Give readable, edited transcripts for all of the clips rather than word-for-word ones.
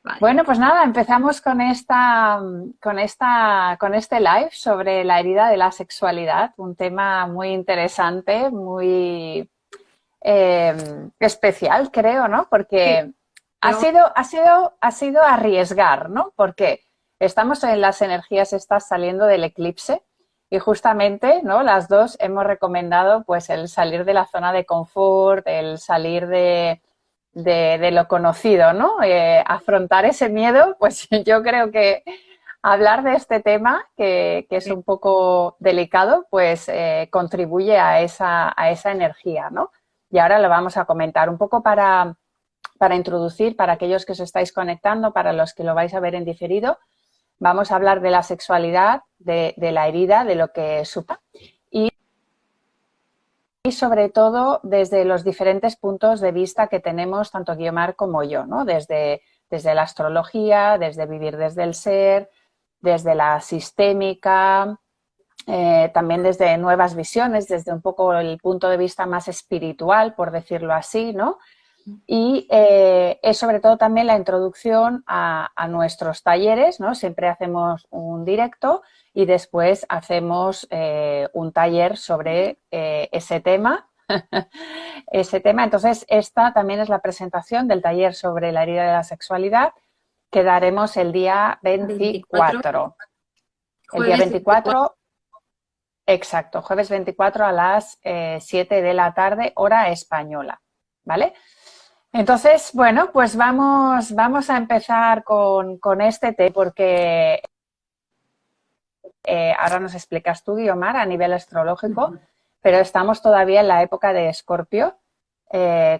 Vale. Bueno, pues nada, empezamos con este live sobre la herida de la sexualidad, un tema muy interesante, muy especial, creo, ¿no? Sí, Porque ha pero sido, ha sido, ha sido arriesgar, ¿no? Porque estamos en las energías estas saliendo del eclipse y justamente, ¿no? Las dos hemos recomendado pues el salir de la zona de confort, el salir de lo conocido, ¿no? Afrontar ese miedo, pues yo creo que hablar de este tema, que es un poco delicado, pues contribuye a esa energía, ¿no? Y ahora lo vamos a comentar un poco para introducir, para aquellos que os estáis conectando, para los que lo vais a ver en diferido, vamos a hablar de la sexualidad, de la herida, de lo que supone y sobre todo desde los diferentes puntos de vista que tenemos tanto Guiomar como yo, ¿no? Desde la astrología, desde vivir desde el ser, desde la sistémica, también desde nuevas visiones, desde un poco el punto de vista más espiritual, por decirlo así, ¿no? Y es sobre todo también la introducción a nuestros talleres, ¿no? Siempre hacemos un directo y después hacemos un taller sobre ese tema. Ese tema. Entonces, esta también es la presentación del taller sobre la herida de la sexualidad que daremos el día 24, 24. El día jueves 24. 24, exacto, jueves 24 a las 7 de la tarde, hora española. ¿Vale? Entonces, bueno, pues vamos a empezar con este té porque ahora nos explicas tú, Guiomar, a nivel astrológico, pero estamos todavía en la época de Escorpio,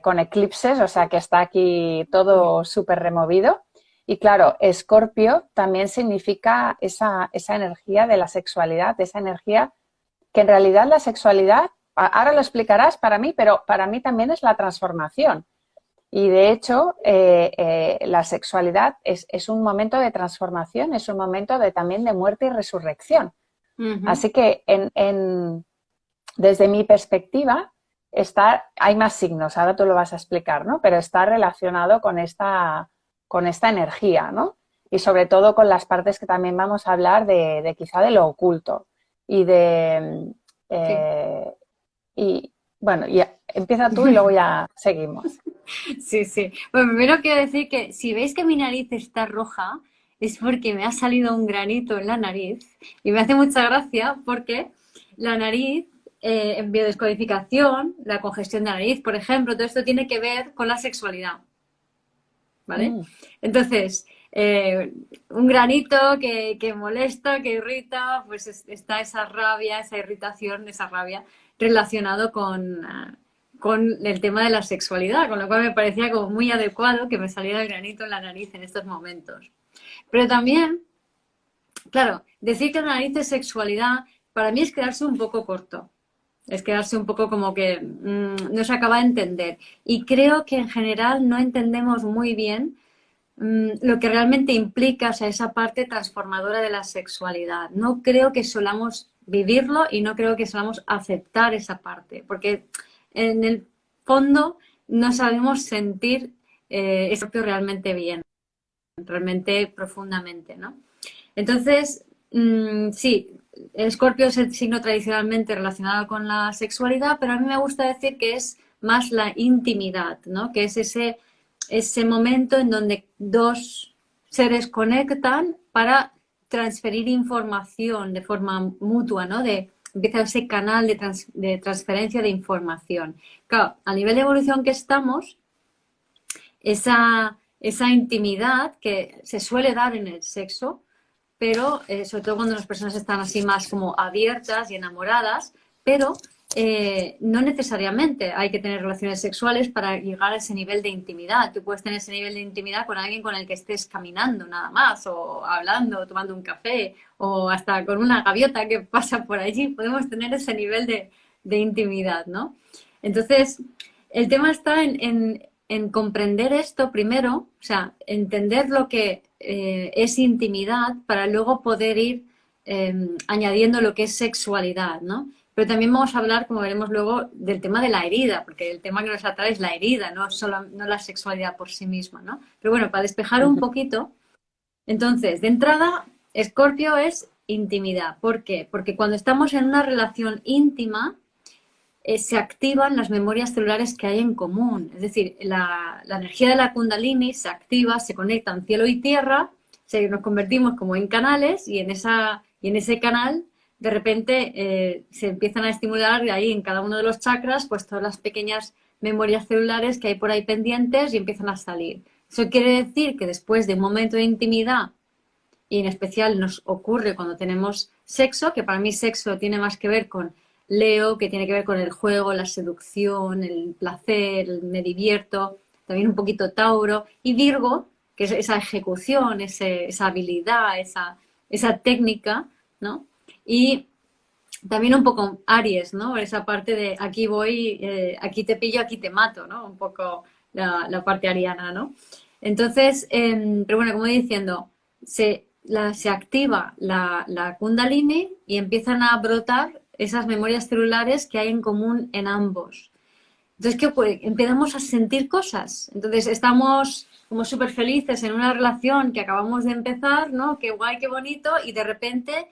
con eclipses, o sea que está aquí todo súper removido. Y claro, Escorpio también significa esa energía de la sexualidad, esa energía que en realidad la sexualidad, ahora lo explicarás para mí, pero para mí también es la transformación. Y de hecho, la sexualidad es un momento de transformación, es un momento también de muerte y resurrección. Ujú. Así que desde mi perspectiva, hay más signos, ahora tú lo vas a explicar, ¿no? Pero está relacionado con esta energía, ¿no? Y sobre todo con las partes que también vamos a hablar de quizá de lo oculto y Sí. eh, y bueno, ya, empieza tú y luego ya seguimos. Sí, sí. Bueno, primero quiero decir que si veis que mi nariz está roja, es porque me ha salido un granito en la nariz y me hace mucha gracia porque la nariz, en biodescodificación, la congestión de la nariz, por ejemplo, todo esto tiene que ver con la sexualidad. ¿Vale? Mm. Entonces, un granito que molesta, que irrita, pues está esa rabia, esa irritación, esa rabia relacionado con el tema de la sexualidad, con lo cual me parecía como muy adecuado que me saliera el granito en la nariz en estos momentos. Pero también, claro, decir que la nariz es sexualidad, para mí es quedarse un poco corto. Es quedarse un poco como que no se acaba de entender. Y creo que en general no entendemos muy bien lo que realmente implica, o sea, esa parte transformadora de la sexualidad. No creo que solamos vivirlo y no creo que solamos aceptar esa parte, porque en el fondo no sabemos sentir eso realmente bien, realmente profundamente, ¿no? Entonces, sí, Escorpio es el signo tradicionalmente relacionado con la sexualidad, pero a mí me gusta decir que es más la intimidad, ¿no? Que es ese momento en donde dos seres conectan para transferir información de forma mutua, ¿no? Empieza ese canal de transferencia de información. Claro, a nivel de evolución que estamos, esa intimidad que se suele dar en el sexo, pero sobre todo cuando las personas están así más como abiertas y enamoradas, pero no necesariamente hay que tener relaciones sexuales para llegar a ese nivel de intimidad. Tú puedes tener ese nivel de intimidad con alguien con el que estés caminando nada más, o hablando, o tomando un café, o hasta con una gaviota que pasa por allí. Podemos tener ese nivel de intimidad, ¿no? Entonces, el tema está en comprender esto primero, o sea, entender lo que es intimidad para luego poder ir añadiendo lo que es sexualidad, ¿no? pero también vamos a hablar, como veremos luego, del tema de la herida, porque el tema que nos atrae es la herida, no solo no la sexualidad por sí misma, ¿no? Pero bueno, para despejar un poquito, entonces, de entrada, Escorpio es intimidad. ¿Por qué? Porque cuando estamos en una relación íntima, se activan las memorias celulares que hay en común. Es decir, la energía de la Kundalini se activa, se conectan cielo y tierra, nos convertimos como en canales y en ese canal de repente se empiezan a estimular ahí en cada uno de los chakras pues todas las pequeñas memorias celulares que hay por ahí pendientes y empiezan a salir. Eso quiere decir que después de un momento de intimidad, y en especial nos ocurre cuando tenemos sexo, que para mí sexo tiene más que ver con Leo, que tiene que ver con el juego, la seducción, el placer, el me divierto, también un poquito Tauro, y Virgo, que es esa ejecución, esa habilidad, esa técnica, ¿no? Y también un poco Aries, ¿no? Esa parte de aquí voy, aquí te pillo, aquí te mato, ¿no? Un poco la parte ariana, ¿no? Entonces, pero bueno, como diciendo, se activa la Kundalini y empiezan a brotar esas memorias celulares que hay en común en ambos. Entonces, ¿qué ocurre? Empezamos a sentir cosas. Entonces, estamos como súper felices en una relación que acabamos de empezar, ¿no? Qué guay, qué bonito, y de repente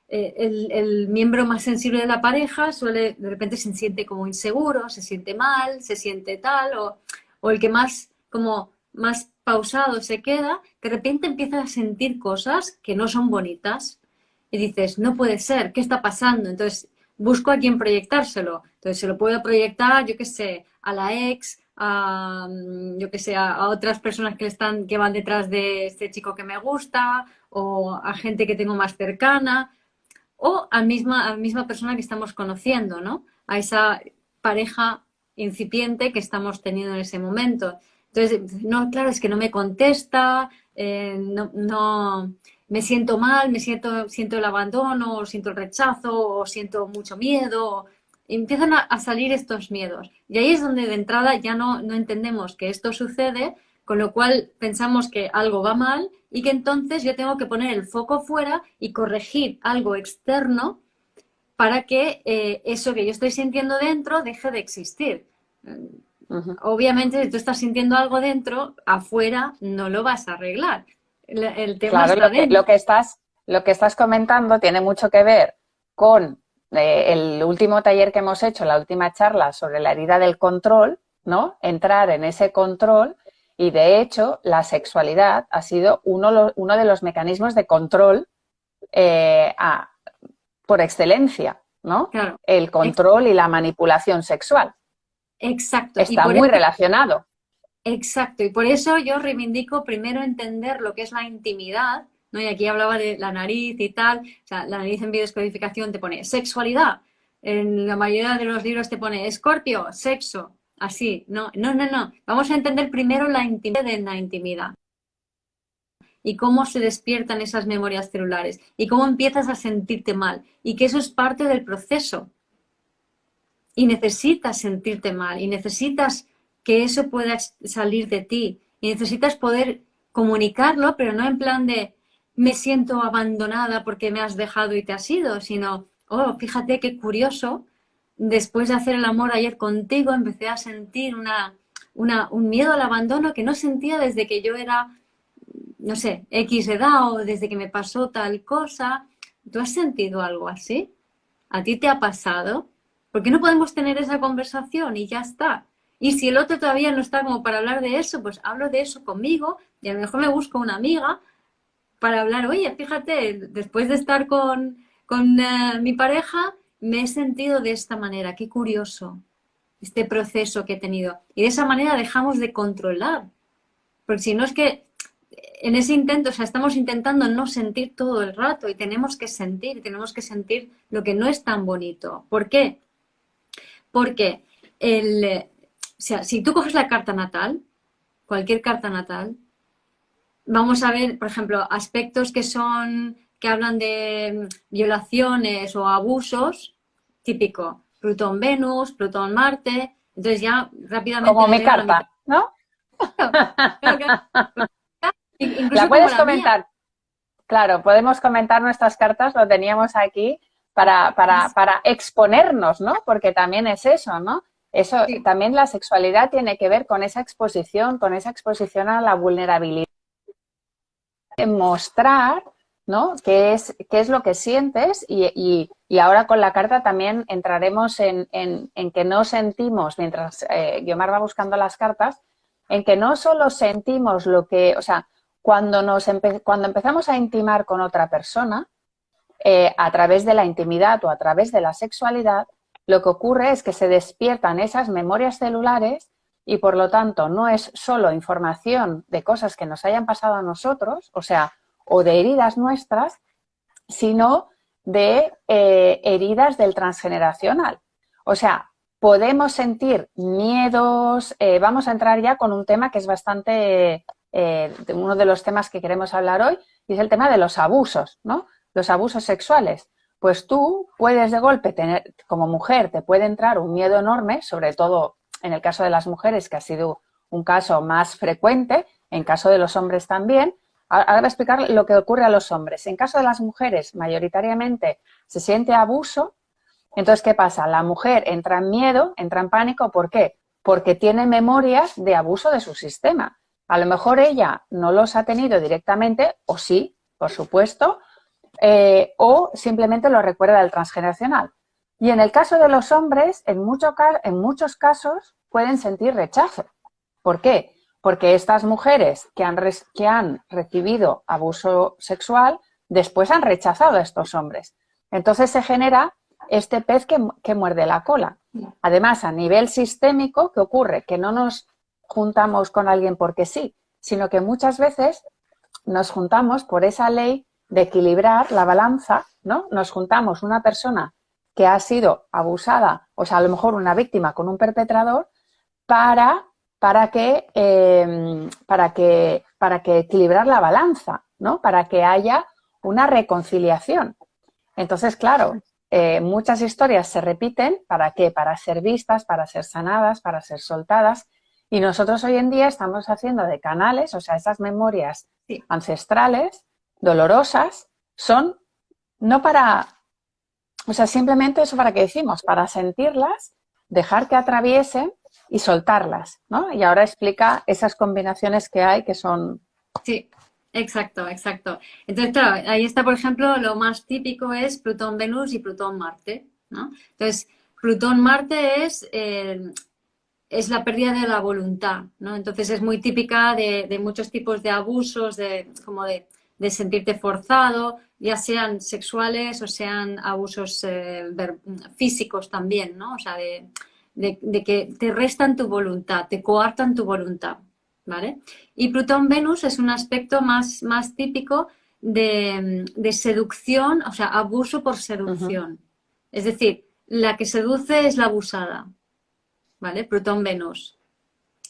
el miembro más sensible de la pareja de repente se siente como inseguro, se siente mal, se siente tal, o el que más, como más pausado se queda, de repente empieza a sentir cosas que no son bonitas y dices, no puede ser, ¿qué está pasando? Entonces busco a quién proyectárselo. Entonces se lo puedo proyectar, yo qué sé, a la ex, yo qué sé, a otras personas que van detrás de este chico que me gusta, o a gente que tengo más cercana, o a la misma persona que estamos conociendo, ¿no? A esa pareja incipiente que estamos teniendo en ese momento. Entonces, no, claro, es que no me contesta, no, me siento mal, siento el abandono, o siento el rechazo, o siento mucho miedo. Empiezan a salir estos miedos. Y ahí es donde de entrada ya no entendemos que esto sucede, con lo cual pensamos que algo va mal y que entonces yo tengo que poner el foco fuera y corregir algo externo para que eso que yo estoy sintiendo dentro deje de existir. Obviamente, si tú estás sintiendo algo dentro, afuera no lo vas a arreglar. El tema Claro, está dentro. lo que estás comentando tiene mucho que ver con el último taller que hemos hecho, la última charla sobre la herida del control, ¿no? Entrar en ese control y, de hecho, la sexualidad ha sido uno de los mecanismos de control por excelencia, ¿no? Claro. El control y la manipulación sexual. Exacto. Está muy relacionado. Exacto, y por eso yo reivindico primero entender lo que es la intimidad, ¿no? Y aquí hablaba de la nariz y tal, o sea, la nariz en biodescodificación te pone sexualidad, en la mayoría de los libros te pone escorpio, sexo, así, no, vamos a entender primero la intimidad de la intimidad y cómo se despiertan esas memorias celulares y cómo empiezas a sentirte mal y que eso es parte del proceso y necesitas sentirte mal y necesitas que eso pueda salir de ti y necesitas poder comunicarlo, pero no en plan de me siento abandonada porque me has dejado y te has ido, sino, oh, fíjate qué curioso, después de hacer el amor ayer contigo empecé a sentir un miedo al abandono que no sentía desde que yo era, no sé, X edad o desde que me pasó tal cosa. ¿Tú has sentido algo así? ¿A ti te ha pasado? ¿Por qué no podemos tener esa conversación y ya está? Y si el otro todavía no está como para hablar de eso, pues hablo de eso conmigo y a lo mejor me busco una amiga para hablar, oye, fíjate, después de estar con mi pareja, me he sentido de esta manera, qué curioso este proceso que he tenido. Y de esa manera dejamos de controlar, porque si no es que en ese intento, o sea, estamos intentando no sentir todo el rato y tenemos que sentir lo que no es tan bonito. ¿Por qué? Porque o sea, si tú coges la carta natal, cualquier carta natal, vamos a ver, por ejemplo, aspectos que hablan de violaciones o abusos, típico, Plutón-Venus, Plutón-Marte, entonces ya rápidamente Como me mi viene a la mente. carta, ¿no? Claro, claro, La incluso como puedes la mía. comentar. Claro, podemos comentar nuestras cartas, lo teníamos aquí. para exponernos, ¿no? Porque también es eso, ¿no? Eso, Sí. también la sexualidad tiene que ver con esa exposición a la vulnerabilidad, mostrar, ¿no? Qué es lo que sientes y ahora con la carta también entraremos en que no sentimos, mientras Guiomar va buscando las cartas, en que no solo sentimos lo que, o sea, cuando empezamos a intimar con otra persona, a través de la intimidad o a través de la sexualidad, lo que ocurre es que se despiertan esas memorias celulares y por lo tanto no es solo información de cosas que nos hayan pasado a nosotros, o sea, o de heridas nuestras, sino de heridas del transgeneracional. O sea, podemos sentir miedos, vamos a entrar ya con un tema que es bastante, uno de los temas que queremos hablar hoy, y es el tema de los abusos, ¿no? Los abusos sexuales. Pues tú puedes de golpe tener, como mujer, te puede entrar un miedo enorme, sobre todo en el caso de las mujeres, que ha sido un caso más frecuente, en caso de los hombres también. Ahora voy a explicar lo que ocurre a los hombres. En caso de las mujeres, mayoritariamente se siente abuso. Entonces, ¿qué pasa? La mujer entra en miedo, entra en pánico. ¿Por qué? Porque tiene memorias de abuso de su sistema. A lo mejor ella no los ha tenido directamente, o sí, por supuesto, o simplemente lo recuerda del transgeneracional. Y en el caso de los hombres, en muchos casos pueden sentir rechazo. ¿Por qué? Porque estas mujeres que han recibido abuso sexual después han rechazado a estos hombres. Entonces se genera este pez que muerde la cola. Además, a nivel sistémico, ¿qué ocurre? Que no nos juntamos con alguien porque sí, sino que muchas veces nos juntamos por esa ley de equilibrar la balanza, ¿no? Nos juntamos una persona que ha sido abusada, o sea, a lo mejor una víctima con un perpetrador, para que equilibrar la balanza, ¿no? Para que haya una reconciliación. Entonces, claro, muchas historias se repiten, ¿para qué? Para ser vistas, para ser sanadas, para ser soltadas. Y nosotros hoy en día estamos haciendo de canales, o sea, esas memorias Sí. ancestrales, dolorosas, son no para, o sea, simplemente eso para que decimos, para sentirlas, dejar que atraviesen y soltarlas, ¿no? Y ahora explica esas combinaciones que hay que son... Sí, exacto, exacto. Entonces, claro, ahí está, por ejemplo, lo más típico es Plutón-Venus y Plutón-Marte, ¿no? Entonces, Plutón-Marte es la pérdida de la voluntad, ¿no? Entonces es muy típica de muchos tipos de abusos, como de sentirte forzado, ya sean sexuales o sean abusos físicos también, ¿no? O sea, de que te restan tu voluntad, te coartan tu voluntad, ¿vale? Y Plutón-Venus es un aspecto más típico de seducción, o sea, abuso por seducción. Es decir, la que seduce es la abusada, ¿vale? Plutón-Venus.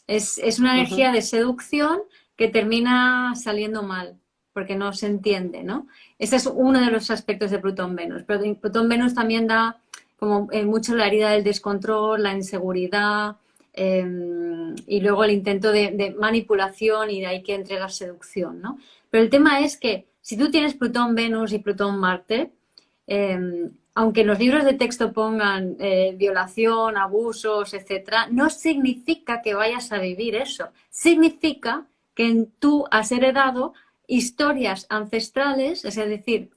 Es una energía de seducción que termina saliendo mal, porque no se entiende, ¿no? Ese es uno de los aspectos de Plutón-Venus. Pero Plutón-Venus también da como mucho la herida del descontrol, la inseguridad, y luego el intento de manipulación y de ahí que entre la seducción, ¿no? Pero el tema es que si tú tienes Plutón-Venus y Plutón-Marte, aunque en los libros de texto pongan violación, abusos, etcétera, no significa que vayas a vivir eso. Significa que tú has heredado historias ancestrales, es decir,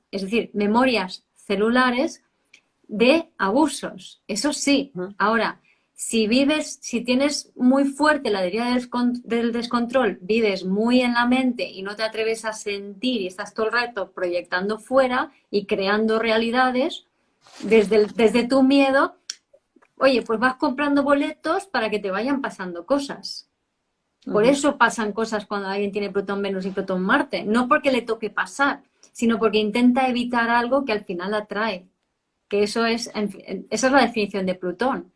memorias celulares de abusos. Eso sí. Ahora, si tienes muy fuerte la herida del descontrol, vives muy en la mente y no te atreves a sentir y estás todo el rato proyectando fuera y creando realidades, desde tu miedo, oye, pues vas comprando boletos para que te vayan pasando cosas. Por eso pasan cosas cuando alguien tiene Plutón Venus y Plutón Marte. No porque le toque pasar, sino porque intenta evitar algo que al final atrae. Que esa es la definición de Plutón.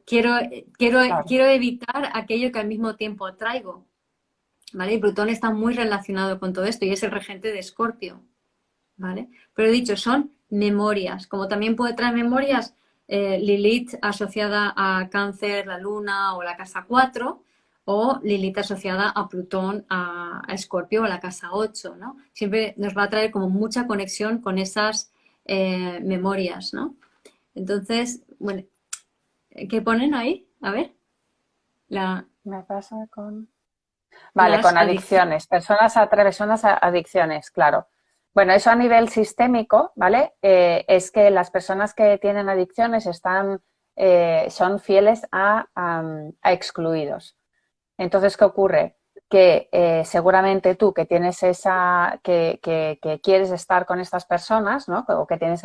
Quiero evitar aquello que al mismo tiempo atraigo. ¿Vale? Y Plutón está muy relacionado con todo esto y es el regente de Escorpio. ¿Vale? Pero he dicho, son memorias. Como también puede traer memorias Lilith asociada a Cáncer, la Luna o la casa 4, o Lilith asociada a Plutón, a Escorpio o la casa 8, ¿no? Siempre nos va a traer como mucha conexión con esas memorias, ¿no? Entonces, bueno, ¿qué ponen ahí? A ver, Me pasa con... Vale, las con adicciones. adicciones, personas a adicciones, claro. Bueno, eso a nivel sistémico, ¿vale? Es que las personas que tienen adicciones son fieles a excluidos. Entonces, ¿qué ocurre? Que seguramente tú que tienes que quieres estar con estas personas, ¿no? O que tienes,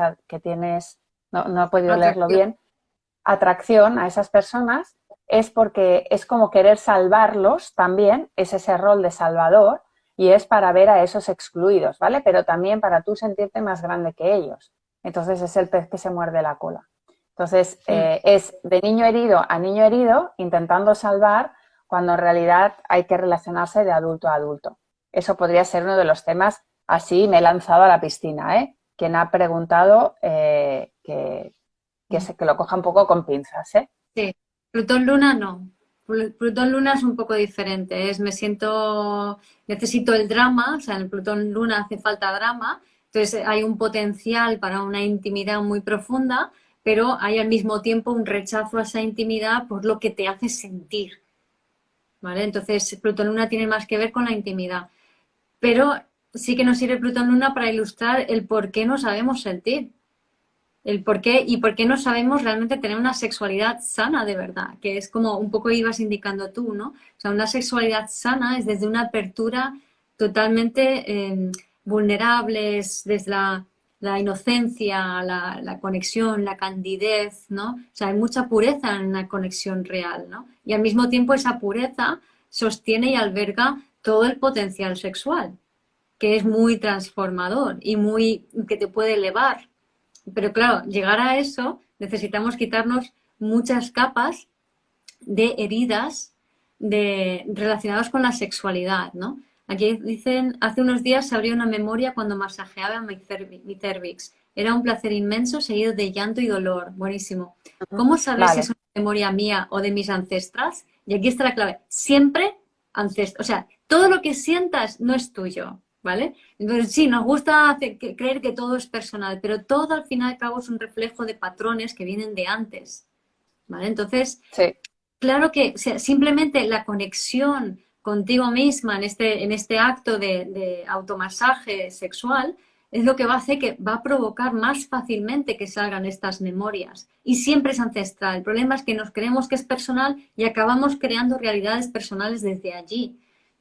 no he podido leerlo Atracción. bien, atracción a esas personas, es porque es como querer salvarlos también, es ese rol de salvador, y es para ver a esos excluidos, ¿vale? Pero también para tú sentirte más grande que ellos. Entonces es el pez que se muerde la cola. Entonces es de niño herido a niño herido intentando salvar cuando en realidad hay que relacionarse de adulto a adulto. Eso podría ser uno de los temas, así me he lanzado a la piscina, ¿eh? Quien ha preguntado que lo coja un poco con pinzas, ¿eh? Sí, Plutón Luna no. Plutón Luna es un poco diferente. Necesito el drama, o sea, en el Plutón Luna hace falta drama, entonces hay un potencial para una intimidad muy profunda, pero hay al mismo tiempo un rechazo a esa intimidad por lo que te hace sentir, ¿vale? Entonces, Plutón Luna tiene más que ver con la intimidad, pero sí que nos sirve Plutón Luna para ilustrar el por qué no sabemos sentir. El por qué y por qué no sabemos realmente tener una sexualidad sana de verdad, que es como un poco ibas indicando tú, ¿no? O sea, una sexualidad sana es desde una apertura totalmente vulnerable, es desde la inocencia, la conexión, la candidez, ¿no? O sea, hay mucha pureza en una conexión real, ¿no? Y al mismo tiempo esa pureza sostiene y alberga todo el potencial sexual, que es muy transformador y que te puede elevar. Pero claro, llegar a eso necesitamos quitarnos muchas capas de heridas relacionadas con la sexualidad, ¿no? Aquí dicen, hace unos días se abrió una memoria cuando masajeaba mi cervix. Era un placer inmenso seguido de llanto y dolor. Buenísimo. ¿Cómo saber si es Vale. una memoria mía o de mis ancestras? Y aquí está la clave. Siempre ancestros. O sea, todo lo que sientas no es tuyo, ¿vale? Entonces, sí, nos gusta creer que todo es personal, pero todo al final y al cabo es un reflejo de patrones que vienen de antes, ¿vale? Entonces, Sí. claro que simplemente la conexión contigo misma en este acto de automasaje sexual es lo que va a hacer que va a provocar más fácilmente que salgan estas memorias. Y siempre es ancestral. El problema es que nos creemos que es personal y acabamos creando realidades personales desde allí.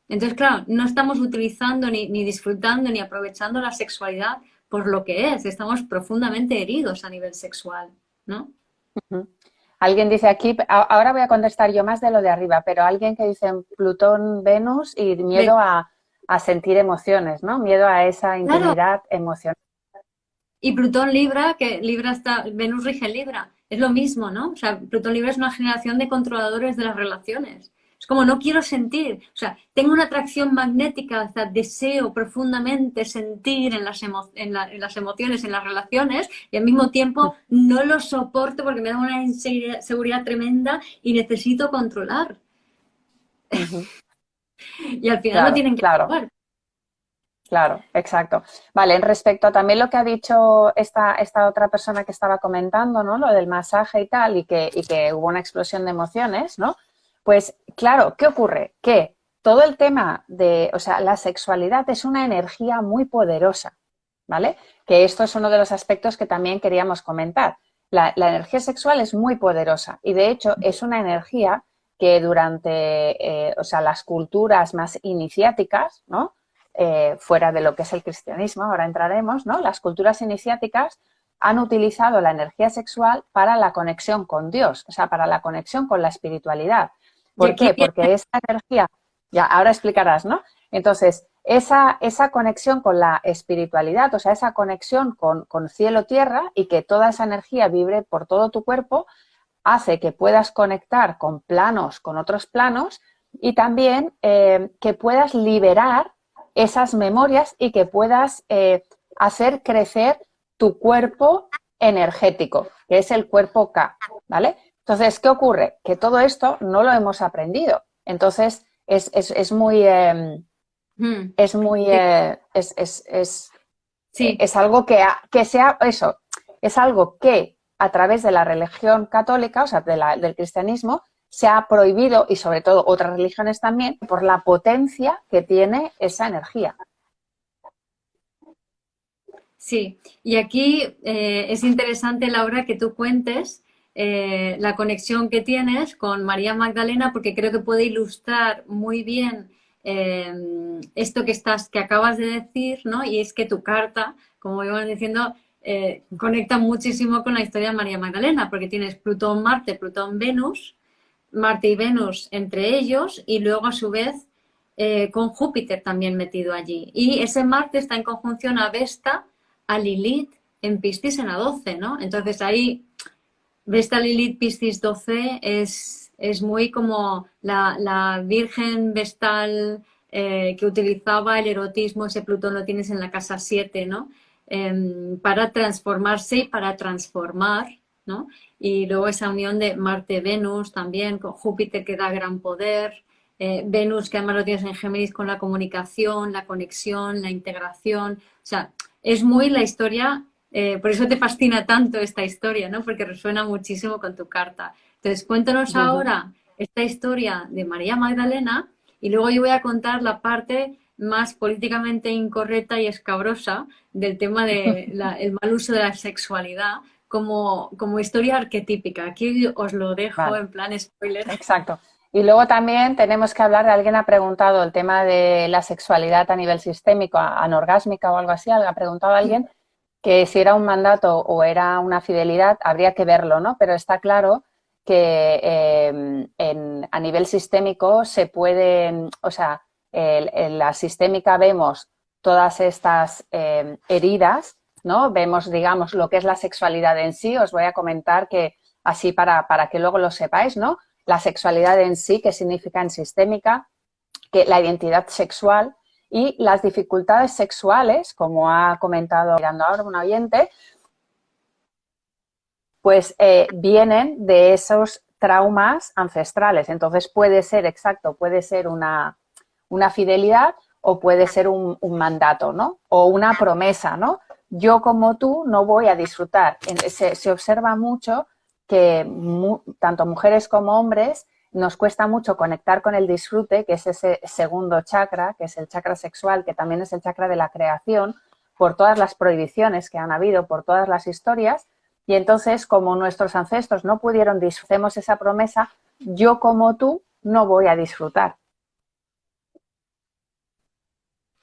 Entonces, claro, no estamos utilizando ni disfrutando ni aprovechando la sexualidad por lo que es. Estamos profundamente heridos a nivel sexual, ¿no? Ujú. Alguien dice aquí, ahora voy a contestar yo más de lo de arriba, pero alguien que dice Plutón, Venus y miedo a sentir emociones, ¿no? Miedo a esa Claro, intimidad emocional. y Plutón Libra, que Libra está, Venus rige Libra, es lo mismo, ¿no? O sea, Plutón Libra es una generación de controladores de las relaciones. Es como no quiero sentir, o sea, tengo una atracción magnética, o sea, deseo profundamente sentir en las emociones, en las relaciones, y al mismo tiempo no lo soporto porque me da una inseguridad tremenda y necesito controlar. Ujú. Y al final lo Claro, tienen que claro. actuar. Claro, exacto. Vale, en respecto a también lo que ha dicho esta otra persona que estaba comentando, ¿no? Lo del masaje y tal, y que hubo una explosión de emociones, ¿no? Pues claro, ¿qué ocurre? Que todo el tema o sea, la sexualidad es una energía muy poderosa, ¿vale? Que esto es uno de los aspectos que también queríamos comentar. La energía sexual es muy poderosa y de hecho es una energía que durante, o sea, las culturas más iniciáticas, ¿no? Fuera de lo que es el cristianismo, ahora entraremos, ¿no? Las culturas iniciáticas han utilizado la energía sexual para la conexión con Dios, o sea, para la conexión con la espiritualidad. Y ¿Por aquí qué? Porque esa energía, ya ahora explicarás, ¿no? Entonces, esa conexión con la espiritualidad, o sea, esa conexión con cielo-tierra y que toda esa energía vibre por todo tu cuerpo, hace que puedas conectar con planos, con otros planos y también que puedas liberar esas memorias y que puedas hacer crecer tu cuerpo energético, que es el cuerpo K, ¿vale? Entonces, ¿qué ocurre? Que todo esto no lo hemos aprendido. Entonces, es muy, Mm, es muy, sí, Sí, Es algo que sea eso, es algo que a través de la religión católica, o sea, del cristianismo, se ha prohibido, y sobre todo otras religiones también, por la potencia que tiene esa energía. sí. Y aquí es interesante, Laura, que tú cuentes la conexión que tienes con María Magdalena, porque creo que puede ilustrar muy bien eh, esto que acabas de decir, ¿no? Y es que tu carta, como íbamos diciendo, conecta muchísimo con la historia de María Magdalena, porque tienes Plutón-Marte, Plutón-Venus, Marte y Venus entre ellos, y luego a su vez con Júpiter también metido allí. Y ese Marte está en conjunción a Vesta, a Lilith en Piscis en la 12, ¿no? Entonces ahí Vesta, Lilith, Piscis 12 es muy como la Virgen Vestal que utilizaba el erotismo, ese Plutón lo tienes en la casa 7, ¿no? Para transformarse y para transformar, ¿no? Y luego esa unión de Marte-Venus también, con Júpiter que da gran poder, Venus que además lo tienes en Géminis con la comunicación, la conexión, la integración, o sea, es muy la historia, por eso te fascina tanto esta historia, ¿no? Porque resuena muchísimo con tu carta. Entonces, cuéntanos Uh -huh. ahora esta historia de María Magdalena y luego yo voy a contar la parte más políticamente incorrecta y escabrosa del tema del mal uso de la sexualidad como historia arquetípica. Aquí os lo dejo Vale, en plan spoiler. exacto. Y luego también tenemos que hablar, alguien ha preguntado el tema de la sexualidad a nivel sistémico, anorgásmica o algo así, ha preguntado a alguien que si era un mandato o era una fidelidad, habría que verlo, ¿no? Pero está claro que a nivel sistémico se pueden, o sea, en la sistémica vemos todas estas heridas, ¿no? Vemos, digamos, lo que es la sexualidad en sí. Os voy a comentar que así para que luego lo sepáis, ¿no? La sexualidad en sí, qué significa en sistémica, que la identidad sexual y las dificultades sexuales, como ha comentado mirando ahora un oyente, pues vienen de esos traumas ancestrales. Entonces puede ser, exacto, puede ser una fidelidad o puede ser un mandato, ¿no? O una promesa, ¿no? Yo como tú no voy a disfrutar. Se observa mucho que tanto mujeres como hombres nos cuesta mucho conectar con el disfrute, que es ese segundo chakra, que es el chakra sexual, que también es el chakra de la creación, por todas las prohibiciones que han habido, por todas las historias. Y entonces, como nuestros ancestros no pudieron disfrutar esa promesa, yo como tú no voy a disfrutar.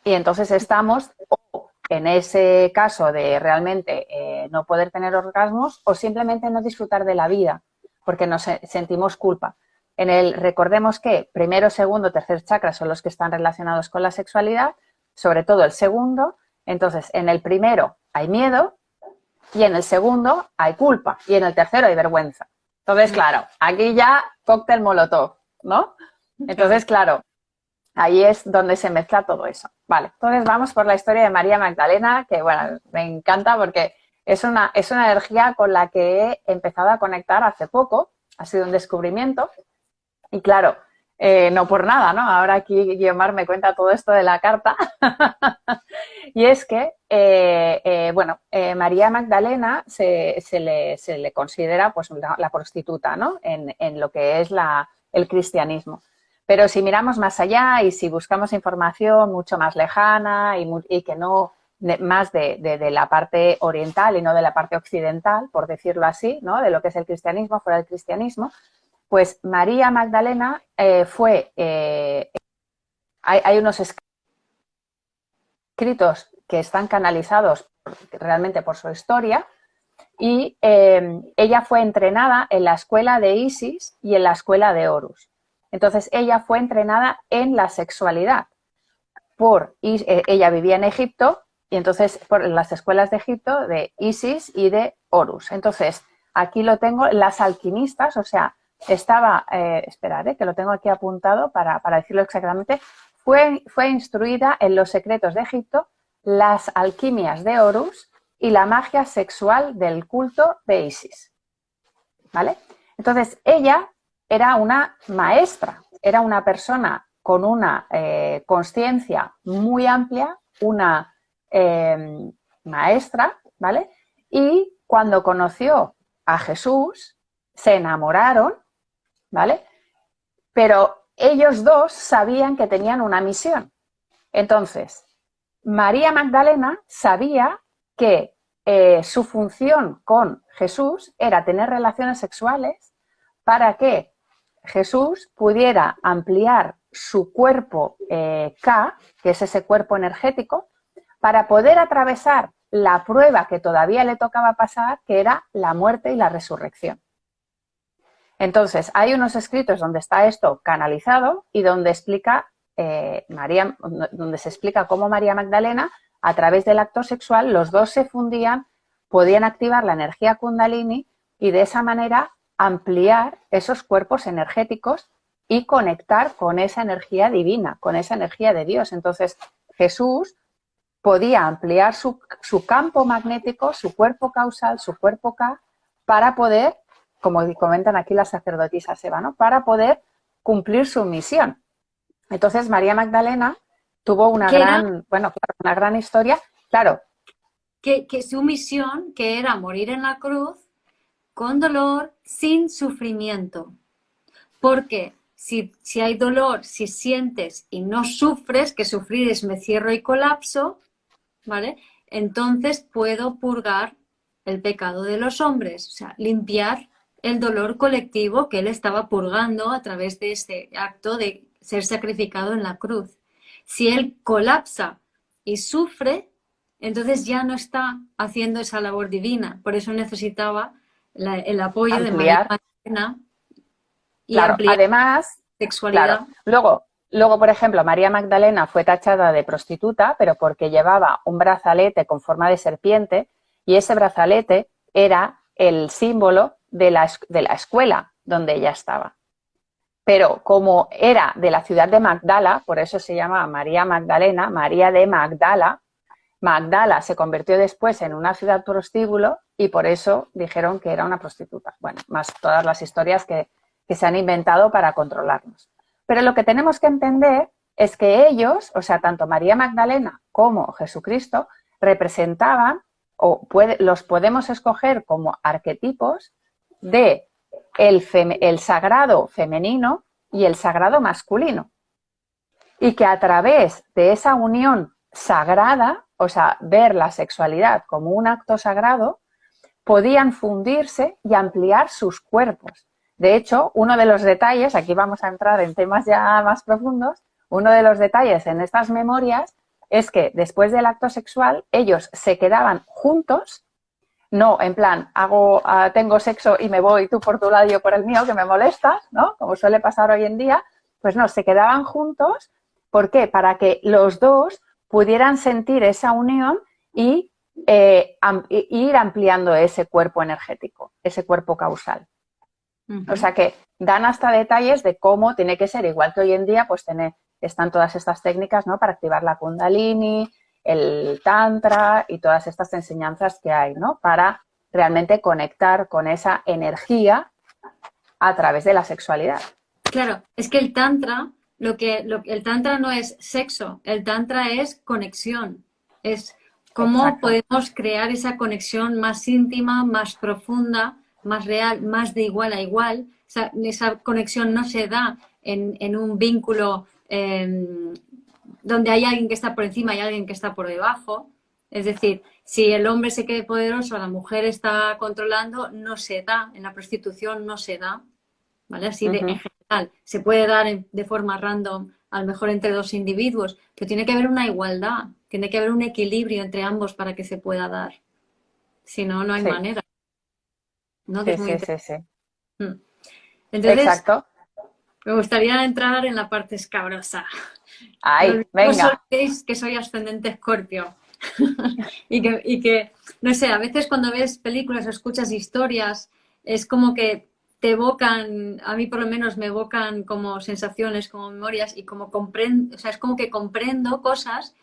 Y entonces estamos o en ese caso de realmente no poder tener orgasmos o simplemente no disfrutar de la vida porque nos sentimos culpa. Recordemos que primero, segundo, tercer chakra son los que están relacionados con la sexualidad, sobre todo el segundo. Entonces, en el primero hay miedo y en el segundo hay culpa y en el tercero hay vergüenza. Entonces, claro, aquí ya cóctel molotov, ¿no? Entonces, claro, ahí es donde se mezcla todo eso. Vale, entonces vamos por la historia de María Magdalena, que bueno, me encanta porque es una energía con la que he empezado a conectar hace poco, ha sido un descubrimiento y claro, no por nada, ¿no? Ahora aquí Guiomar me cuenta todo esto de la carta y es que, María Magdalena se le considera pues la prostituta, ¿no? En lo que es el cristianismo. Pero si miramos más allá y si buscamos información mucho más lejana y que no más de la parte oriental y no de la parte occidental, por decirlo así, ¿no? De lo que es el cristianismo, fuera del cristianismo, pues María Magdalena hay unos escritos que están canalizados realmente por su historia y ella fue entrenada en la escuela de Isis y en la escuela de Horus. Entonces, ella fue entrenada en la sexualidad. Ella vivía en Egipto y entonces por las escuelas de Egipto de Isis y de Horus. Entonces, aquí lo tengo, las alquimistas, o sea, esperar, que lo tengo aquí apuntado para decirlo exactamente, fue instruida en los secretos de Egipto, las alquimias de Horus y la magia sexual del culto de Isis. ¿Vale? Entonces, ella era una maestra, era una persona con una conciencia muy amplia, maestra, ¿vale? Y cuando conoció a Jesús, se enamoraron, ¿vale? Pero ellos dos sabían que tenían una misión. Entonces, María Magdalena sabía que su función con Jesús era tener relaciones sexuales para que Jesús pudiera ampliar su cuerpo K, que es ese cuerpo energético, para poder atravesar la prueba que todavía le tocaba pasar, que era la muerte y la resurrección. Entonces, hay unos escritos donde está esto canalizado y donde explica donde se explica cómo María Magdalena, a través del acto sexual, los dos se fundían, podían activar la energía Kundalini y de esa manera ampliar esos cuerpos energéticos y conectar con esa energía divina, con esa energía de Dios. Entonces, Jesús podía ampliar su campo magnético, su cuerpo causal, su cuerpo K, para poder, como comentan aquí las sacerdotisas Eva, ¿no? Para poder cumplir su misión. Entonces, María Magdalena tuvo una gran historia. Claro. Que su misión, que era morir en la cruz, con dolor, sin sufrimiento. Porque si hay dolor, si sientes y no sufres, que sufrir es me cierro y colapso, ¿vale? Entonces puedo purgar el pecado de los hombres, o sea, limpiar el dolor colectivo que él estaba purgando a través de ese acto de ser sacrificado en la cruz. Si él colapsa y sufre, entonces ya no está haciendo esa labor divina. Por eso necesitaba el apoyo de María Magdalena y ampliar además, sexualidad. Claro. Luego, por ejemplo, María Magdalena fue tachada de prostituta, pero porque llevaba un brazalete con forma de serpiente y ese brazalete era el símbolo de la escuela donde ella estaba. Pero como era de la ciudad de Magdala, por eso se llama María Magdalena, María de Magdala, Magdala se convirtió después en una ciudad prostíbulo y por eso dijeron que era una prostituta. Bueno, más todas las historias que se han inventado para controlarnos. Pero lo que tenemos que entender es que ellos, o sea, tanto María Magdalena como Jesucristo, representaban los podemos escoger como arquetipos de el sagrado femenino y el sagrado masculino. Y que a través de esa unión sagrada, o sea, ver la sexualidad como un acto sagrado, podían fundirse y ampliar sus cuerpos. De hecho, uno de los detalles, aquí vamos a entrar en temas ya más profundos, uno de los detalles en estas memorias es que después del acto sexual ellos se quedaban juntos, no en plan, tengo sexo y me voy tú por tu lado y yo por el mío, que me molestas, ¿no? Como suele pasar hoy en día, pues no, se quedaban juntos. ¿Por qué? Para que los dos pudieran sentir esa unión y ir ampliando ese cuerpo energético, ese cuerpo causal. O sea que dan hasta detalles de cómo tiene que ser, igual que hoy en día, pues están todas estas técnicas, ¿no? Para activar la Kundalini, el Tantra y todas estas enseñanzas que hay, ¿no? Para realmente conectar con esa energía a través de la sexualidad. Claro, es que el Tantra, el Tantra no es sexo, el Tantra es conexión, es cómo podemos crear esa conexión más íntima, más profunda, más real, más de igual a igual. Esa conexión no se da en un vínculo donde hay alguien que está por encima y alguien que está por debajo. Es decir, si el hombre se cree poderoso, la mujer está controlando, no se da, en la prostitución no se da, ¿vale? Así en general, se puede dar de forma random, a lo mejor entre dos individuos, pero tiene que haber una igualdad, tiene que haber un equilibrio entre ambos para que se pueda dar. Si no, no hay manera. ¿No? Sí. Entonces, exacto. Me gustaría entrar en la parte escabrosa. ¡Ay, venga! No sabéis que soy ascendente Escorpio. y que, no sé, a veces cuando ves películas o escuchas historias, es como que te evocan, a mí por lo menos me evocan como sensaciones, como memorias y como comprendo, o sea, es como que comprendo cosas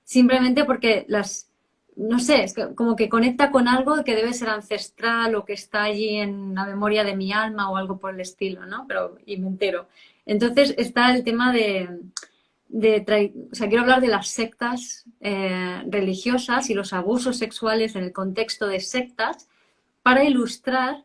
simplemente porque no sé, es como que conecta con algo que debe ser ancestral o que está allí en la memoria de mi alma o algo por el estilo, ¿no? Y me entero. Entonces está el tema o sea, quiero hablar de las sectas religiosas y los abusos sexuales en el contexto de sectas para ilustrar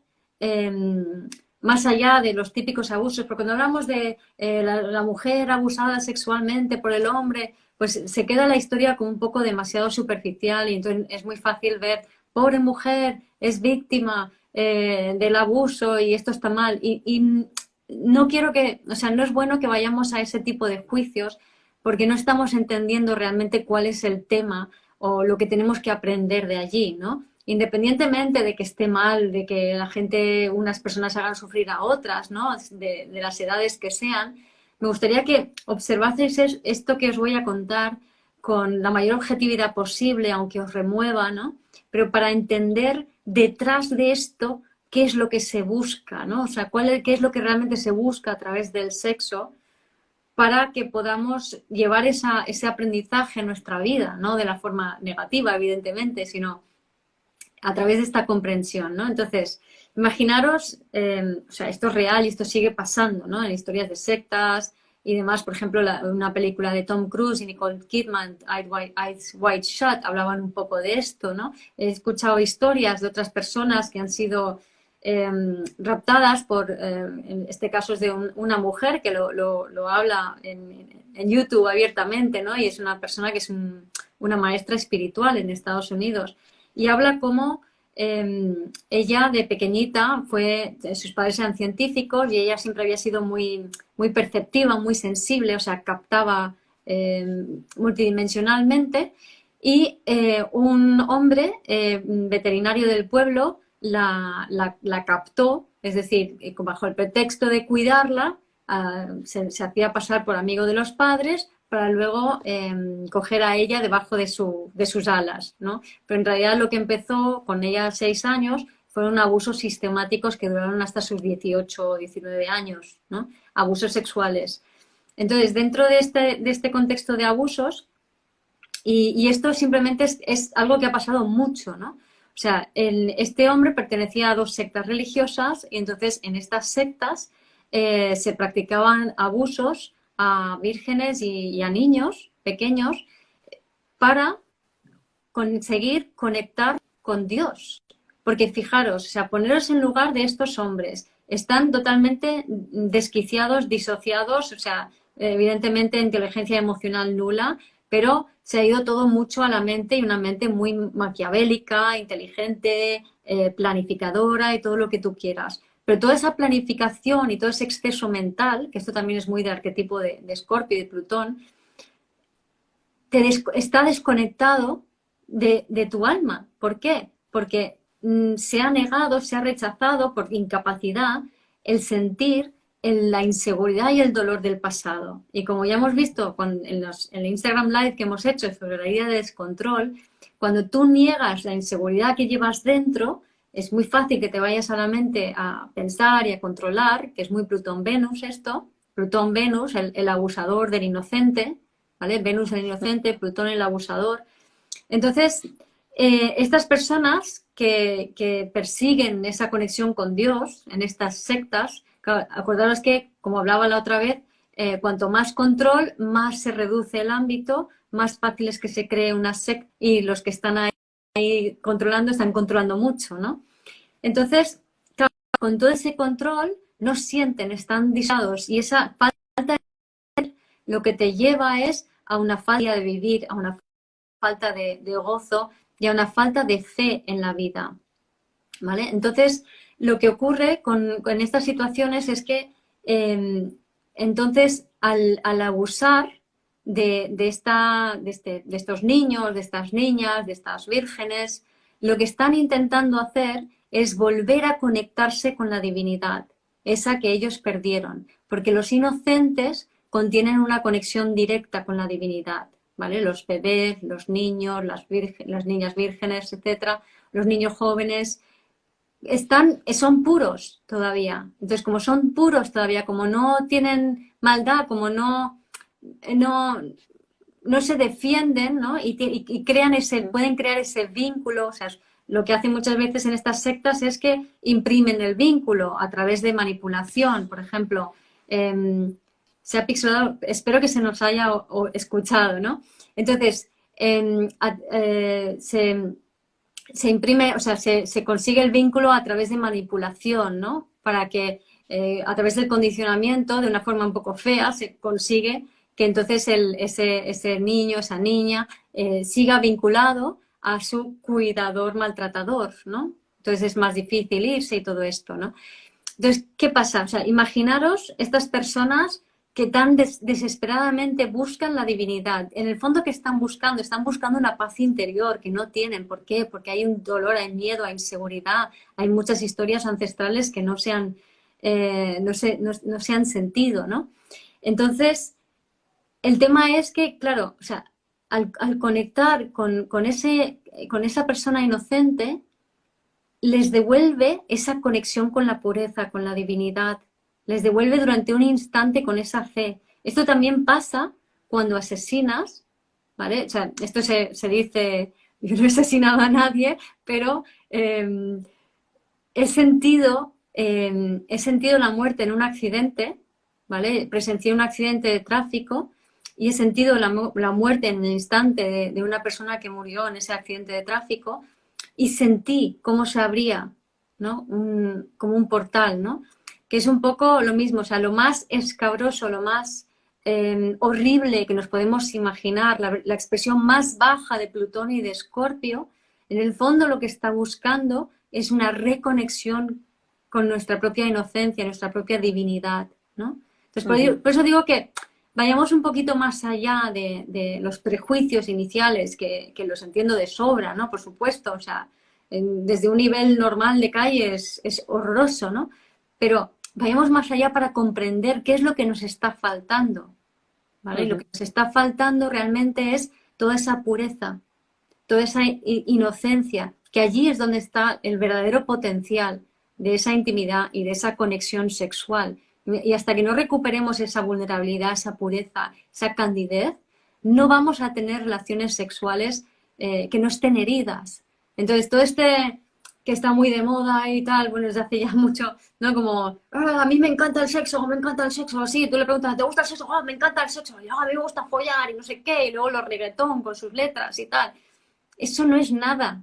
más allá de los típicos abusos, porque cuando hablamos de la mujer abusada sexualmente por el hombre, pues se queda la historia como un poco demasiado superficial y entonces es muy fácil ver, pobre mujer, es víctima del abuso y esto está mal. Y no quiero que, o sea, no es bueno que vayamos a ese tipo de juicios porque no estamos entendiendo realmente cuál es el tema o lo que tenemos que aprender de allí, ¿no? Independientemente de que esté mal, de que la gente, unas personas hagan sufrir a otras, ¿no? De las edades que sean, me gustaría que observaseis esto que os voy a contar con la mayor objetividad posible, aunque os remueva, ¿no? Pero para entender detrás de esto qué es lo que se busca, ¿no? O sea, qué es lo que realmente se busca a través del sexo para que podamos llevar ese aprendizaje en nuestra vida, no de la forma negativa, evidentemente, sino a través de esta comprensión, ¿no? Entonces, imaginaros, o sea, esto es real y esto sigue pasando, ¿no? En historias de sectas y demás, por ejemplo, una película de Tom Cruise y Nicole Kidman, Eyes Wide Shut, hablaban un poco de esto, ¿no? He escuchado historias de otras personas que han sido raptadas por, en este caso es de una mujer que lo habla en YouTube abiertamente, ¿no? Y es una persona que es una maestra espiritual en Estados Unidos y habla cómo ella de pequeñita sus padres eran científicos y ella siempre había sido muy, muy perceptiva, muy sensible, o sea, captaba multidimensionalmente y un hombre veterinario del pueblo la captó, es decir, bajo el pretexto de cuidarla, se hacía pasar por amigo de los padres para luego coger a ella debajo de sus alas, ¿no? Pero en realidad lo que empezó con ella a 6 años fueron abusos sistemáticos que duraron hasta sus 18 o 19 años, ¿no? Abusos sexuales. Entonces, dentro de este contexto de abusos, y esto simplemente es algo que ha pasado mucho, ¿no? O sea, este hombre pertenecía a 2 sectas religiosas y entonces en estas sectas se practicaban abusos a vírgenes y a niños pequeños para conseguir conectar con Dios. Porque fijaros, o sea, poneros en lugar de estos hombres. Están totalmente desquiciados, disociados, o sea, evidentemente inteligencia emocional nula, pero se ha ido todo mucho a la mente y una mente muy maquiavélica, inteligente, planificadora y todo lo que tú quieras. Pero toda esa planificación y todo ese exceso mental, que esto también es muy de arquetipo de Escorpio y de Plutón, está desconectado de tu alma. ¿Por qué? Porque se ha negado, se ha rechazado por incapacidad el sentir la inseguridad y el dolor del pasado. Y como ya hemos visto en el Instagram Live que hemos hecho sobre la idea de descontrol, cuando tú niegas la inseguridad que llevas dentro, es muy fácil que te vayas a la mente a pensar y a controlar, que es muy Plutón-Venus esto, Plutón-Venus, el abusador del inocente, ¿vale? Venus el inocente, Plutón el abusador. Entonces, estas personas que persiguen esa conexión con Dios en estas sectas, claro, acordaros que, como hablaba la otra vez, cuanto más control, más se reduce el ámbito, más fácil es que se cree una secta y los que están ahí controlando están controlando mucho, ¿no? Entonces, claro, con todo ese control, no sienten, están disados y esa falta de lo que te lleva es a una falta de vivir, a una falta de gozo y a una falta de fe en la vida, ¿vale? Entonces, lo que ocurre con estas situaciones es que entonces al abusar de estos niños, de estas niñas, de estas vírgenes, lo que están intentando hacer es volver a conectarse con la divinidad, esa que ellos perdieron, porque los inocentes contienen una conexión directa con la divinidad, ¿vale? Los bebés, los niños, las niñas vírgenes, etcétera, los niños jóvenes, son puros todavía. Entonces, como son puros todavía, como no tienen maldad, como no se defienden, ¿no? Y pueden crear ese vínculo, o sea, lo que hacen muchas veces en estas sectas es que imprimen el vínculo a través de manipulación, por ejemplo, se ha pixelado, espero que se nos haya escuchado, ¿no? Entonces, se imprime, o sea, se consigue el vínculo a través de manipulación, ¿no? Para que a través del condicionamiento, de una forma un poco fea, se consigue que entonces ese niño, esa niña, siga vinculado a su cuidador maltratador, ¿no? Entonces es más difícil irse y todo esto, ¿no? Entonces, ¿qué pasa? O sea, imaginaros estas personas que tan desesperadamente buscan la divinidad. En el fondo, ¿qué están buscando? Están buscando una paz interior que no tienen. ¿Por qué? Porque hay un dolor, hay miedo, hay inseguridad, hay muchas historias ancestrales que no se han, no se han sentido, ¿no? Entonces, el tema es que, claro, o sea, al conectar con esa persona inocente, les devuelve esa conexión con la pureza, con la divinidad, les devuelve durante un instante con esa fe. Esto también pasa cuando asesinas, ¿vale? O sea, esto se dice, yo no he asesinado a nadie, pero he sentido la muerte en un accidente, ¿vale? Presencié un accidente de tráfico y he sentido la muerte en el instante de una persona que murió en ese accidente de tráfico y sentí cómo se abría, ¿no? Como un portal, ¿no? Que es un poco lo mismo, o sea, lo más escabroso, lo más horrible que nos podemos imaginar, la expresión más baja de Plutón y de Escorpio, en el fondo lo que está buscando es una reconexión con nuestra propia inocencia, nuestra propia divinidad, ¿no? Entonces, por eso digo que vayamos un poquito más allá de los prejuicios iniciales, que los entiendo de sobra, ¿no? Por supuesto, o sea, desde un nivel normal de calle es horroroso, ¿no? Pero vayamos más allá para comprender qué es lo que nos está faltando, ¿vale? Y lo que nos está faltando realmente es toda esa pureza, toda esa inocencia, que allí es donde está el verdadero potencial de esa intimidad y de esa conexión sexual. Y hasta que no recuperemos esa vulnerabilidad, esa pureza, esa candidez, no vamos a tener relaciones sexuales que no estén heridas. Entonces, todo este que está muy de moda y tal, bueno, desde hace ya mucho, ¿no? Como, a mí me encanta el sexo, así, tú le preguntas, ¿te gusta el sexo? Me encanta el sexo, y a mí me gusta follar y no sé qué, y luego los reggaetón con sus letras y tal. Eso no es nada,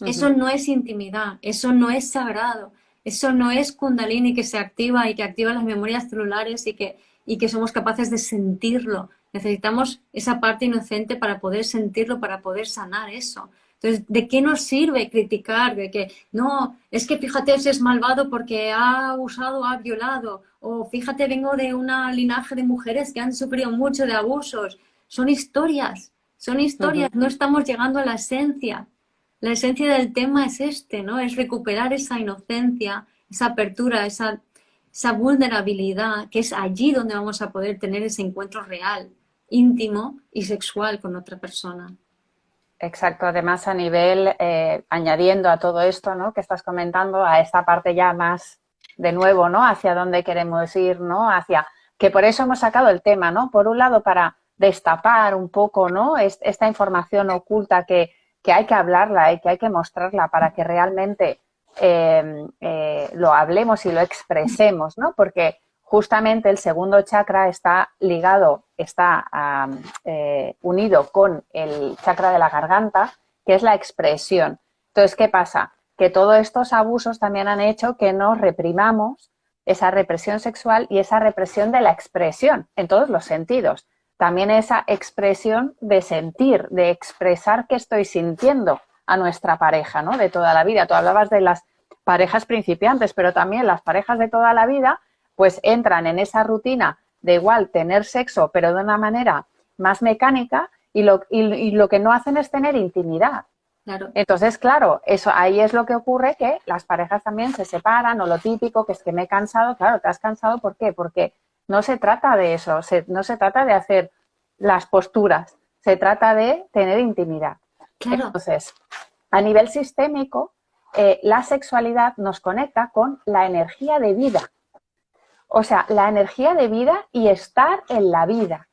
eso no es intimidad, eso no es sagrado, eso no es Kundalini que se activa y que activa las memorias celulares y que somos capaces de sentirlo. Necesitamos esa parte inocente para poder sentirlo, para poder sanar eso. Entonces, ¿de qué nos sirve criticar? De que, no, es que fíjate, ese es malvado porque ha abusado, ha violado. O fíjate, vengo de un linaje de mujeres que han sufrido mucho de abusos. Son historias, no estamos llegando a la esencia. La esencia del tema es ¿no? Es recuperar esa inocencia, esa apertura, esa vulnerabilidad, que es allí donde vamos a poder tener ese encuentro real, íntimo y sexual con otra persona. Exacto, además a nivel, añadiendo a todo esto, ¿no? Que estás comentando, a esta parte ya más de nuevo, ¿no? Hacia dónde queremos ir, ¿no? Hacia, que por eso hemos sacado el tema, ¿no? Por un lado, para destapar un poco, ¿no? Esta información oculta que hay que hablarla y que hay que mostrarla para que realmente lo hablemos y lo expresemos, ¿no? Porque justamente el segundo chakra está ligado, está unido con el chakra de la garganta, que es la expresión. Entonces, ¿qué pasa? Que todos estos abusos también han hecho que nos reprimamos esa represión sexual y esa represión de la expresión en todos los sentidos. También esa expresión de sentir, de expresar qué estoy sintiendo a nuestra pareja, ¿no? De toda la vida. Tú hablabas de las parejas principiantes, pero también las parejas de toda la vida pues entran en esa rutina de igual tener sexo, pero de una manera más mecánica y lo que no hacen es tener intimidad. Claro. Entonces, claro, eso ahí es lo que ocurre, que las parejas también se separan, o lo típico, que es que me he cansado. Claro, te has cansado, ¿por qué? Porque no se trata de eso, no se trata de hacer las posturas, se trata de tener intimidad. Claro. Entonces, a nivel sistémico, la sexualidad nos conecta con la energía de vida. O sea, la energía de vida y estar en la vida.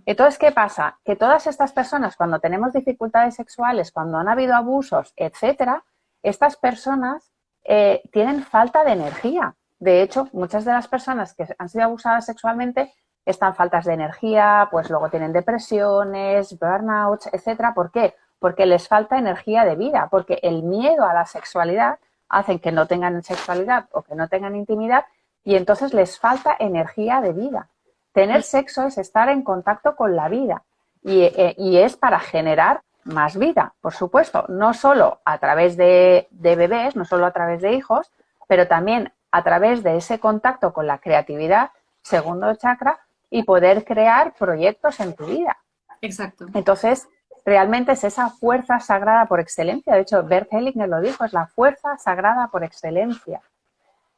Entonces, ¿qué pasa? Que todas estas personas, cuando tenemos dificultades sexuales, cuando han habido abusos, etcétera, estas personas tienen falta de energía. De hecho, muchas de las personas que han sido abusadas sexualmente están faltas de energía, pues luego tienen depresiones, burnouts, etcétera. ¿Por qué? Porque les falta energía de vida, porque el miedo a la sexualidad hacen que no tengan sexualidad o que no tengan intimidad y entonces les falta energía de vida. Tener sexo es estar en contacto con la vida y es para generar más vida, por supuesto, no solo a través de bebés, no solo a través de hijos, pero también a través de ese contacto con la creatividad, segundo chakra, y poder crear proyectos en tu vida. Exacto. Entonces, realmente es esa fuerza sagrada por excelencia. De hecho, Bert Hellinger lo dijo, es la fuerza sagrada por excelencia.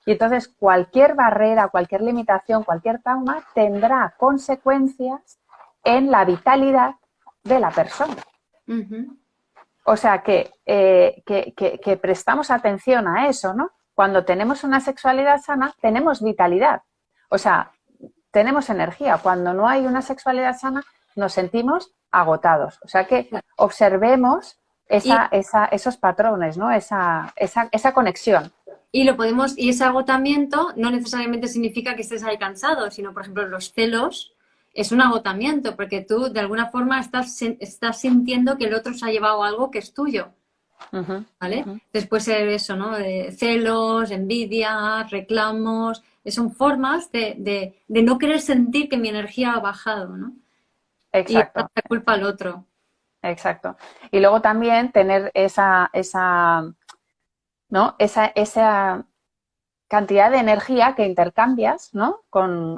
Y entonces cualquier barrera, cualquier limitación, cualquier trauma tendrá consecuencias en la vitalidad de la persona. Uh-huh. O sea, que prestamos atención a eso, ¿no? Cuando tenemos una sexualidad sana, tenemos vitalidad. O sea, tenemos energía. Cuando no hay una sexualidad sana, nos sentimos agotados. O sea, que observemos esos patrones, ¿no? Esa conexión. Y ese agotamiento no necesariamente significa que estés ahí cansado, sino, por ejemplo, los celos es un agotamiento, porque tú de alguna forma estás sintiendo que el otro se ha llevado algo que es tuyo. Uh-huh, ¿Vale? uh-huh. Después ser eso, ¿no? De celos, envidia, reclamos, son formas de no querer sentir que mi energía ha bajado, ¿no? Exacto. Y echar la culpa al otro. Exacto. Y luego también tener esa cantidad de energía que intercambias, ¿no?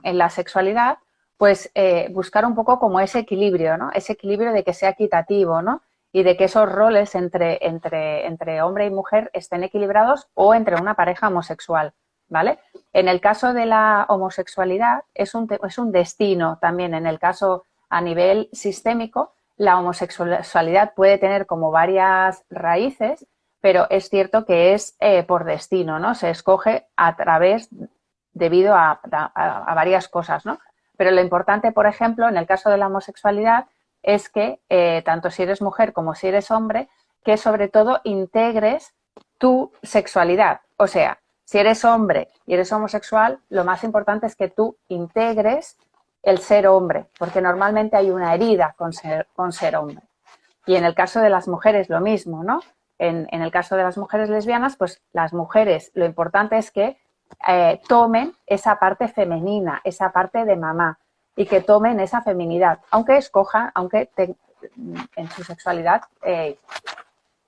En la sexualidad, pues buscar un poco como ese equilibrio, ¿no? Ese equilibrio de que sea equitativo, ¿no? Y de que esos roles entre hombre y mujer estén equilibrados o entre una pareja homosexual, ¿vale? En el caso de la homosexualidad es un destino también. En el caso a nivel sistémico, la homosexualidad puede tener como varias raíces, pero es cierto que es por destino, ¿no? Se escoge debido a varias cosas, ¿no? Pero lo importante, por ejemplo, en el caso de la homosexualidad, es que tanto si eres mujer como si eres hombre, que sobre todo integres tu sexualidad. O sea, si eres hombre y eres homosexual, lo más importante es que tú integres el ser hombre, porque normalmente hay una herida con ser hombre. Y en el caso de las mujeres lo mismo, ¿no? En el caso de las mujeres lesbianas, pues las mujeres, lo importante es que tomen esa parte femenina, esa parte de mamá, y que tomen esa feminidad, aunque escojan, en su sexualidad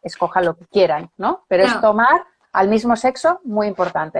escojan lo que quieran, ¿no? Pero Claro. es tomar al mismo sexo, muy importante.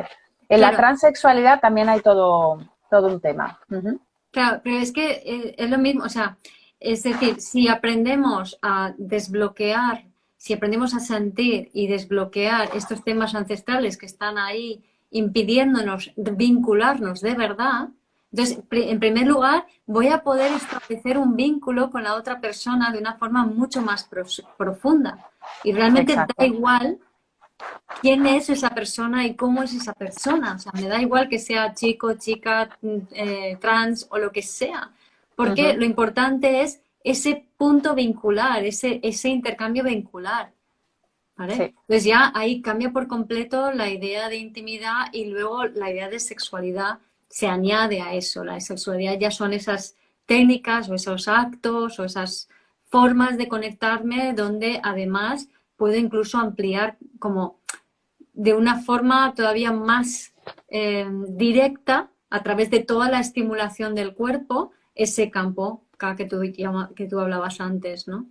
En Claro. la transexualidad también hay todo un tema. Uh-huh. Claro, pero es que es lo mismo, o sea, es decir, si aprendemos a desbloquear, si aprendemos a sentir y desbloquear estos temas ancestrales que están ahí impidiéndonos vincularnos de verdad, entonces, en primer lugar, voy a poder establecer un vínculo con la otra persona de una forma mucho más profunda. Y realmente Exacto. da igual quién es esa persona y cómo es esa persona. O sea, me da igual que sea chico, chica, trans o lo que sea. Porque lo importante es ese punto vincular, ese intercambio vincular. ¿Vale? Sí. Entonces ya ahí cambia por completo la idea de intimidad y luego la idea de sexualidad se añade a eso. La sexualidad ya son esas técnicas o esos actos o esas formas de conectarme donde además puedo incluso ampliar como de una forma todavía más directa a través de toda la estimulación del cuerpo ese campo que tú hablabas antes, ¿no?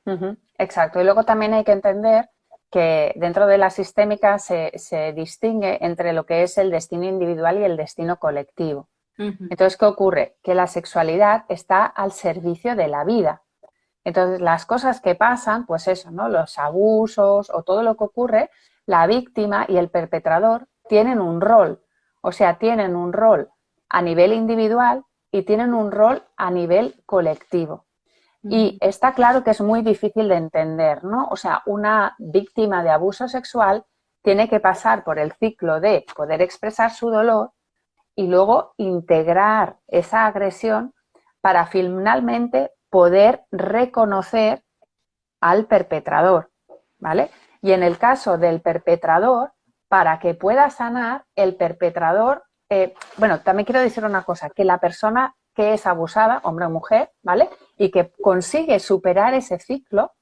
Uh-huh. Exacto. Y luego también hay que entender que dentro de la sistémica se distingue entre lo que es el destino individual y el destino colectivo. Uh-huh. Entonces, ¿qué ocurre? Que la sexualidad está al servicio de la vida. Entonces, las cosas que pasan, pues eso, ¿no? Los abusos o todo lo que ocurre, la víctima y el perpetrador tienen un rol. O sea, tienen un rol a nivel individual y tienen un rol a nivel colectivo. Y está claro que es muy difícil de entender, ¿no? O sea, una víctima de abuso sexual tiene que pasar por el ciclo de poder expresar su dolor y luego integrar esa agresión para finalmente poder reconocer al perpetrador, ¿vale? Y en el caso del perpetrador, para que pueda sanar el perpetrador. Bueno, también quiero decir una cosa, que la persona que es abusada, hombre o mujer, ¿vale? Y que consigue superar ese ciclo,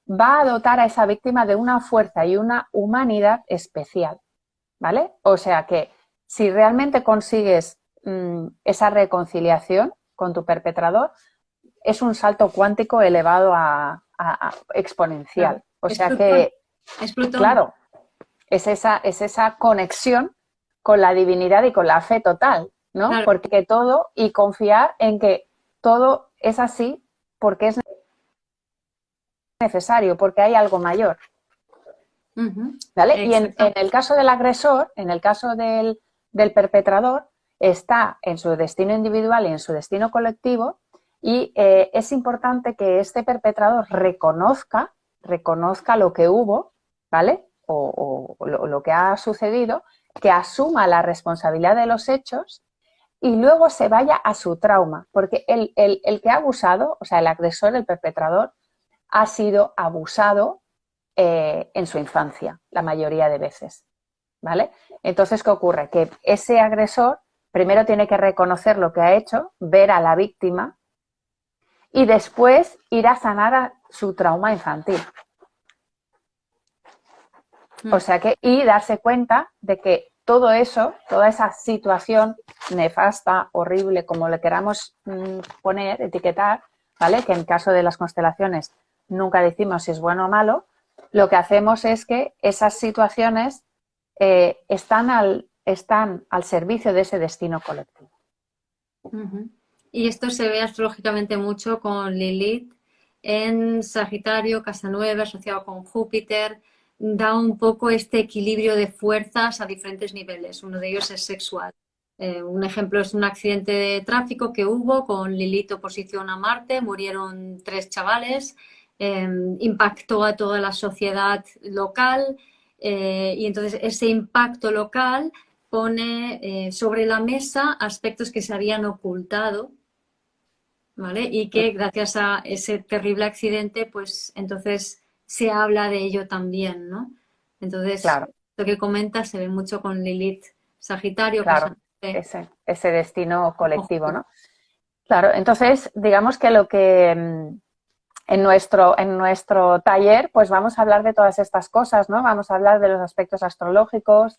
va a dotar a esa víctima de una fuerza y una humanidad especial, ¿vale? O sea que si realmente consigues esa reconciliación con tu perpetrador, es un salto cuántico elevado a exponencial. O sea que, es Plutón. Claro, es esa conexión con la divinidad y con la fe total, ¿no? Claro. Porque todo, y confiar en que todo es así porque es necesario, porque hay algo mayor. ¿Vale? Y en el caso del agresor, en el caso del perpetrador, está en su destino individual y en su destino colectivo, y es importante que este perpetrador reconozca lo que hubo, ¿vale? O lo que ha sucedido, que asuma la responsabilidad de los hechos y luego se vaya a su trauma, porque el que ha abusado, o sea, el agresor, el perpetrador, ha sido abusado en su infancia, la mayoría de veces, ¿vale? Entonces, ¿qué ocurre? Que ese agresor primero tiene que reconocer lo que ha hecho, ver a la víctima y después ir a sanar a su trauma infantil. O sea que, y darse cuenta de que todo eso, toda esa situación nefasta, horrible, como le queramos poner, etiquetar, ¿vale? Que en caso de las constelaciones nunca decimos si es bueno o malo, lo que hacemos es que esas situaciones están al servicio de ese destino colectivo. Y esto se ve astrológicamente mucho con Lilith en Sagitario, Casa 9, asociado con Júpiter. Da un poco este equilibrio de fuerzas a diferentes niveles. Uno de ellos es sexual. Un ejemplo es un accidente de tráfico que hubo con Lilith oposición a Marte. Murieron 3 chavales. Impactó a toda la sociedad local. Y entonces ese impacto local pone sobre la mesa aspectos que se habían ocultado, ¿vale? Y que gracias a ese terrible accidente, pues entonces se habla de ello también, ¿no? Entonces, claro, lo que comentas se ve mucho con Lilith Sagitario. Claro, ese destino colectivo, ¿no? Claro, entonces, digamos que lo que en nuestro taller, pues vamos a hablar de todas estas cosas, ¿no? Vamos a hablar de los aspectos astrológicos,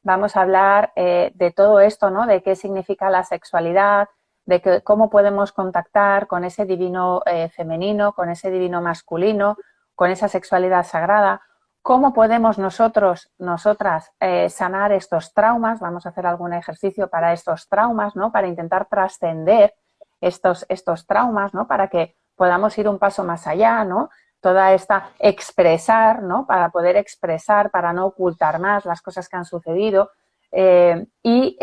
vamos a hablar de todo esto, ¿no? De qué significa la sexualidad, de cómo podemos contactar con ese divino femenino, con ese divino masculino, con esa sexualidad sagrada, cómo podemos nosotras sanar estos traumas. Vamos a hacer algún ejercicio para estos traumas, ¿no? Para intentar trascender estos traumas, ¿no? Para que podamos ir un paso más allá, ¿no? Toda esta expresar, ¿no? Para poder expresar, para no ocultar más las cosas que han sucedido y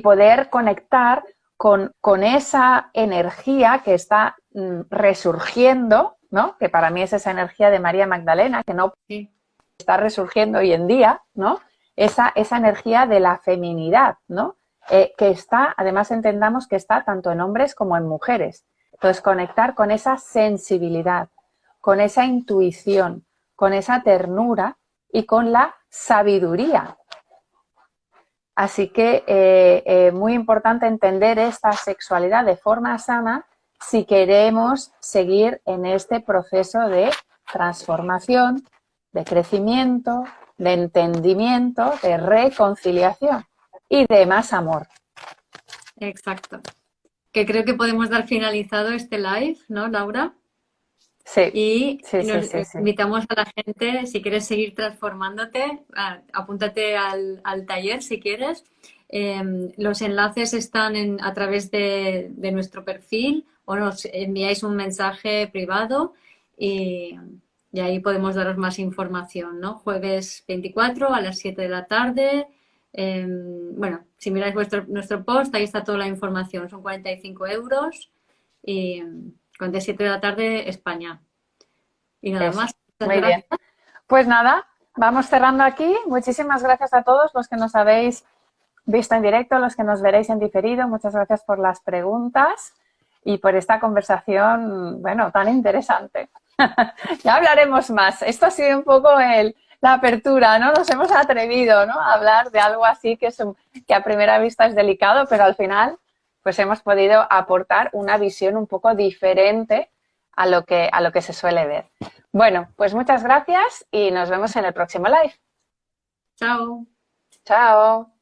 poder conectar con esa energía que está resurgiendo, ¿no? Que para mí es esa energía de María Magdalena, que no está resurgiendo hoy en día, ¿no? Esa energía de la feminidad, ¿no? Que está, además entendamos que está tanto en hombres como en mujeres. Entonces, conectar con esa sensibilidad, con esa intuición, con esa ternura y con la sabiduría. Así que muy importante entender esta sexualidad de forma sana si queremos seguir en este proceso de transformación, de crecimiento, de entendimiento, de reconciliación y de más amor. Exacto. Que creo que podemos dar finalizado este live, ¿no, Laura? Sí. Y invitamos a la gente, si quieres seguir transformándote, apúntate al taller si quieres. Los enlaces están a través de nuestro perfil o nos enviáis un mensaje privado y ahí podemos daros más información, ¿no? Jueves 24 a las 7 de la tarde. Bueno, si miráis nuestro post, ahí está toda la información. Son 45 euros y 47 de la tarde, España. Y nada más. Muy bien. Pues nada, vamos cerrando aquí. Muchísimas gracias a todos los que nos habéis visto en directo, los que nos veréis en diferido. Muchas gracias por las preguntas y por esta conversación, bueno, tan interesante. Ya hablaremos más. Esto ha sido un poco la apertura, ¿no? Nos hemos atrevido, ¿no? A hablar de algo así que a primera vista es delicado, pero al final pues hemos podido aportar una visión un poco diferente a lo que se suele ver. Bueno, pues muchas gracias y nos vemos en el próximo live. Chao. Chao.